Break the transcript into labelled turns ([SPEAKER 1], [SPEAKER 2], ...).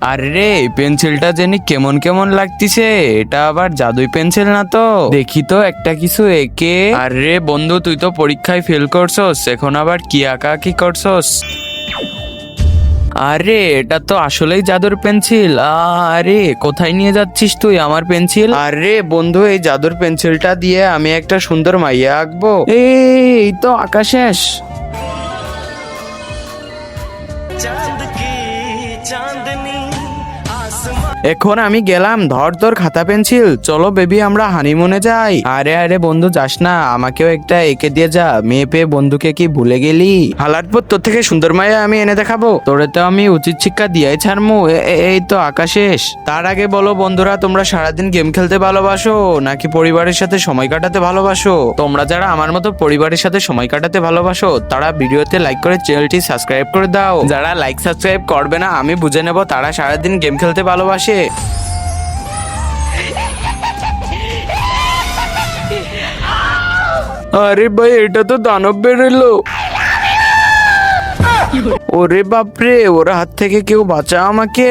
[SPEAKER 1] আরে পেন্সিলটা জানি কেমন কেমন লাগতিছে, এটা আবার জাদুই পেন্সিল না তো? দেখি তো একটা কিছু এঁকে। আরে বন্ধু, তুই তো পরীক্ষায় ফেল করছস, এখন আবার কি আঁকা কি করছস? আরে এটা তো আসলেই জাদুর পেন্সিল। আরে কোথায় নিয়ে যাচ্ছিস তুই আমার পেন্সিল? আরে বন্ধু, এই জাদুর পেন্সিলটা দিয়ে আমি একটা সুন্দর মাইয়া আঁকবো। এই তো আঁকা শেষ। এখন আমি গেলাম, ধর তোর খাতা পেন্সিল, চলো বেবি আমরা হানিমুনে যাই। আরে আরে বন্ধু যাস না, আমাকেও একটা এঁকে দিয়ে যা। মেয়ে পেয়ে বন্ধুকে কি ভুলে গেলি? হালাটপুর, তোর থেকে সুন্দর মায়া আমি এনে দেখাবো। তোরে তো আমি উচিত শিক্ষা দিয়াই ছাড়মু। এই তো আঁকা শেষ। তার আগে বলো বন্ধুরা, তোমরা সারাদিন গেম খেলতে ভালোবাসো নাকি পরিবারের সাথে সময় কাটাতে ভালোবাসো? তোমরা যারা আমার মতো পরিবারের সাথে সময় কাটাতে ভালোবাসো তারা ভিডিওতে লাইক করে চ্যানেলটি সাবস্ক্রাইব করে দাও। যারা লাইক সাবস্ক্রাইব করবে না আমি বুঝে নেব তারা সারাদিন গেম খেলতে ভালোবাসে। আরে ভাই, এটা তো দানব বেরোলো। ওরে বাপরে, ওর হাত থেকে কেউ বাঁচা আমাকে।